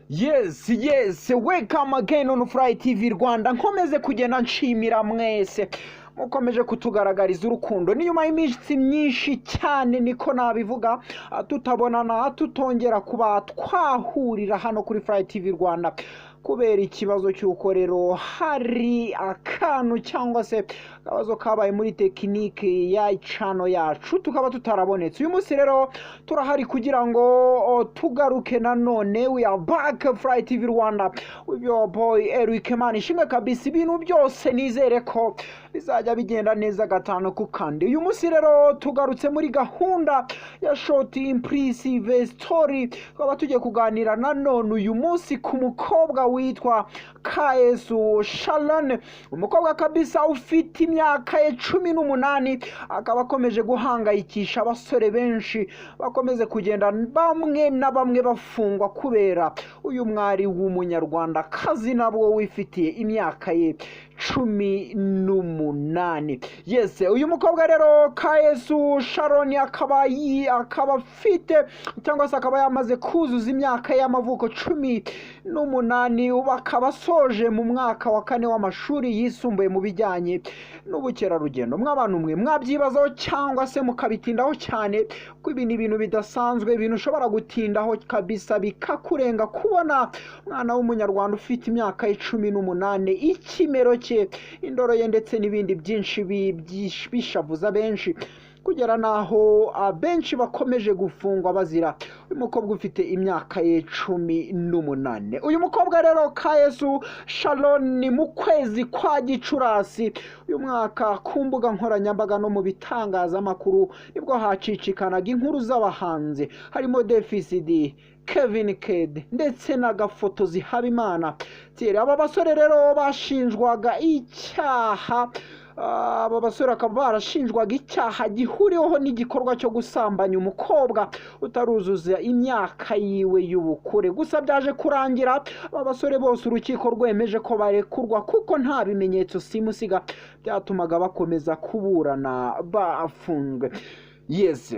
Yes, welcome again on Fly TV Rwanda. Nkomeze kugenda nshimira mwese mukomeje kutugaragariza urukundo ni nyuma y'iminsi myinshi cyane, niko nabivuga, tutabonana tutongera kuba twahurira hano kuri Fly TV Rwanda kubera ikibazo cy'uko rero hari akantu cyangwa se akabazo kabaye muri tekinike ya channel yacu tukaba tutarabonetse. Uyu munsi rero turahari kugira ngo tugaruke nanone. We are back Fly TV Rwanda with your boy Eric Manishimwe kabisa. Ibintu byose nizere ko bizajya bigenda neza gatano ku kandi. Uyu munsi rero tugarutse muri gahunda ya short impressive story, twaba tugiye kuganira nanone uyu munsi ku mukobwa witwa Kayesu Sharon, umukobwa kabisa ufite imyaka ya 18, akaba akomeje guhangayikisha abasore benshi bakomeze kugenda bamwe na bamwe bafungwa kubera uyu mwari w'umunyarwanda kazi nabwo wifitiye imyaka ye 18. Yes, uyu mukobwa rero Kayesu Sharon akaba afite cyangwa se akaba yamaze kuzuza imyaka y'amavuko 18, ubu akaba asoje mu mwaka wa 4 w'amashuri yisumbuye mu bijyanye n'ubukerarugendo. Mw'abantu mwe mwabyibazaho cyangwa se mukabitindaho cyane ko ibi ni ibintu bidasanzwe, ibintu ushobora gutindaho kabisa bikakurenga kubona umwana w'umunyarwanda ufite imyaka 18, ikimero cye, indoro ye ndetse n'ibindi byinshi bishavuza benshi kugera naho abenshi bakomeje gufungwa bazira uyu mukobwa ufite imyaka ye 18. Uyu mukobwa rero Kayesu Sharon mu kwezi kwa Gicurasi uyu mwaka ku mbuga nkoranyambaga no mu bitangazamakuru nibwo hacicikanaga inkuru z'abahanzi harimo Deficit, Kevin Ked ndetse na Gafotozi Habimana. Aba basore rero bashinjwaga icyaha, aba basore akaba barashinjwaga icyaha gihuriweho n'igikorwa cyo gusambanya umukobwa utaruzuza imyaka yiwe y'ubukure. Gusa byaje kurangira aba basore bose urukiko rwemeje ko barekurwa kuko nta bimenyetso simusiga byatumaga bakomeza kuburana bafunzwe. Yes,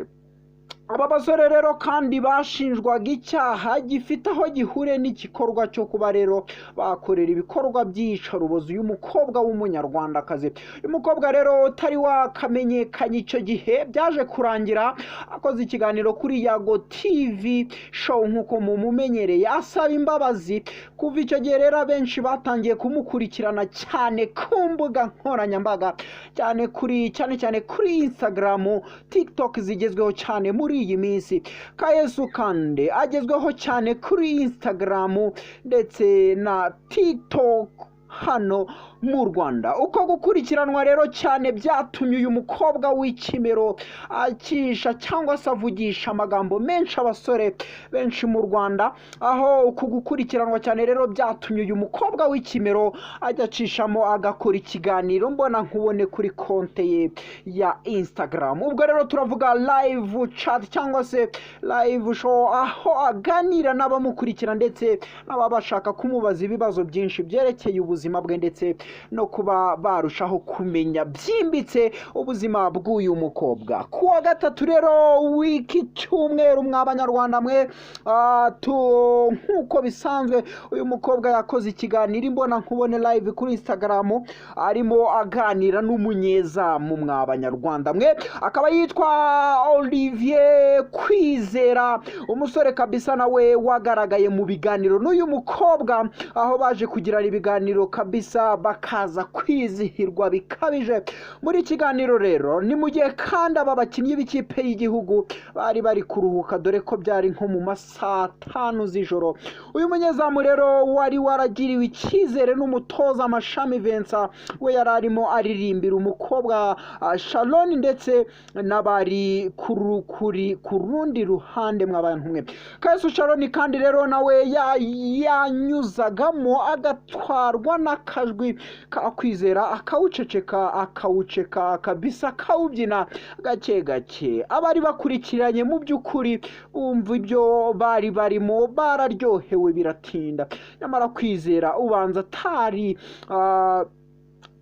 aba basore rero kandi bashinjwaga icyaha gifite aho gihure n'igikorwa cyo kuba rero bakorera ibikorwa by'iyicarubozo uyu mukobwa w'umunyarwandakazi. Uyu mukobwa rero utari wakamenyekanye icyo gihe byaje kurangira akoze ikiganiro kuri Yago TV show nk'uko mumumenyereye asaba imbabazi. Kuva icyo gihe rero benshi batangiye kumukurikirana cyane ku mbuga nkoranyambaga, cyane kuri Instagram, TikTok zigezweho cyane muri iyi minsi. Kayesu kandi agezweho cyane kuri Instagram ndetse na TikTok hano mu Rwanda. Uko gukurikiranwa rero cyane byatumye uyu mukobwa w'ikimero akisha cyangwa se avugisha amagambo menshi abasore benshi mu Rwanda, aho uku gukurikiranwa cyane rero byatumye uyu mukobwa w'ikimero ajya acishamo agakora ikiganiro mbona nkubone kuri konte ye ya Instagram. Ubwo rero turavuga live chat cyangwa se live show, aho aganira n'abamukurikira ndetse n'ababashaka kumubaza ibibazo byinshi byerekeye ubuzima bwe ndetse no kuba barushaho kumenya byimbitse ubuzima bw'uyu mukobwa. Kuwa gatatu rero wiki cyumweru mw'abanyarwanda mwe, nk'uko bisanzwe uyu mukobwa yakoze ikiganiro imbona nkubone live kuri Instagram arimo aganira n'umunyezamu mw'abanyarwanda mwe, akaba yitwa Olivier Kwizera, umusore kabisa nawe wagaragaye mu biganiro n'uyu mukobwa, aho baje kugirana ibiganiro kabisa bakaza kwizihirwa bikabije muri kiganiro. Rero ni mu gihe kandi aba bakinnyi b'ikipe y'igihugu bari kuruhuka dore ko byari nko mu masaa 5 z'ijoro. Uyu munyezamu rero wari waragiriwe icyizere n'umutoza Mashami Vincent, we yari arimo aririmbira umukobwa Sharon ndetse n'abari ku rundi ruhande mw'abantu mwe. Kayesu Sharon kandi rero nawe yanyuzagamo agatwarwa n'akajwi kakwizera akawuceka kabisa akawubyina gake gake. Abari bakurikiranye mu by'ukuri bumva ibyo bari barimo bararyohewe biratinda, nyamara Kwizera ubanza atari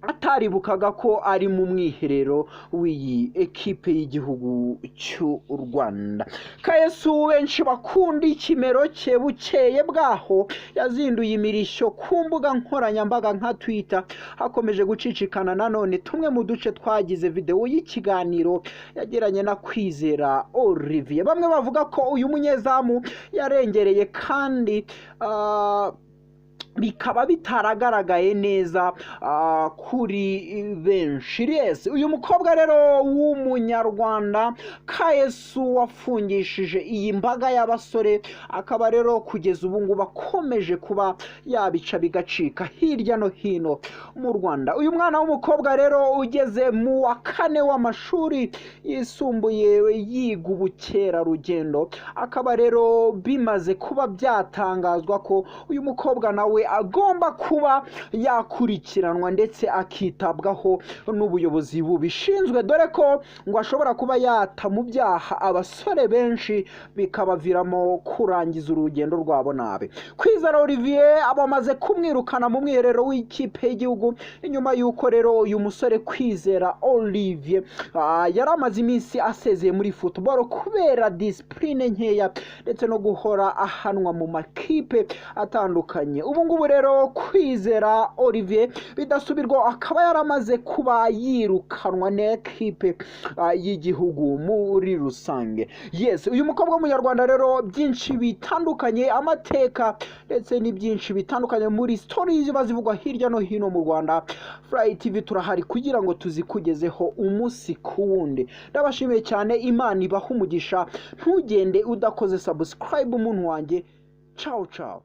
ataribukaga ko ari mu mwiherero w'iyi ekipe y'igihugu cy'u Rwanda. Kayesu benshi bakunda ikimero cye bukeye bwaho yazinduye imirishyo ku mbuga nkoranyambaga nka Twitter, hakomeje gucicikana nanone tumwe mu duce twagize video y'ikiganiro yagiranye na Kwizera Olivier. Bamwe bavuga ko uyu munyezamu yarengereye kandi bikaba bitaragaragaye neza kuri benshi. Yes, uyu mukobwa rero w'umunyarwanda Kayesu wafungishije iyi mbaga y'abasore, akaba rero kugeza ubu ngubu akomeje kuba yabica bigacika hirya no hino mu Rwanda. Uyu mwana w'umukobwa rero ugeze mu wa 4 w'amashuri yisumbuye yiga ubukerarugendo, akaba rero bimaze kuba byatangazwa ko uyu mukobwa nawe agomba kuba yakurikiranwa ndetse akitabwaho n'ubuyobozi bubishinzwe, dore ko ngo ashobora kuba yata mu byaha abasore benshi bikabaviramo kurangiza urugendo rwabo nabi. Kwizera Olivier abamaze kumwirukana mu mwiherero w'ikipe y'igihugu inyuma y'uko rero uyu musore Kwizera Olivier yari amaze iminsi asezeye muri football kubera discipline nkeya ndetse no guhora ahanwa mu makipe atandukanye. Ubu rero Kwizera Olivier bidasubirwa akaba yaramaze kuba yirukanwa n'ekipe y'igihugu muri rusange. Yes, uyu mukobwa w'umunyarwanda rero byinshi bitandukanye, amateka ndetse n'ibyinshi bitandukanye muri stories bazivugwa hirya no hino mu Rwanda. Fly TV turahari kugira ngo tuzikugezeho umunsi ku wundi. Ndabashimiye cyane, Imana ibaha umugisha, ntugende udakoze subscribe umuntu wanjye. Ciao ciao.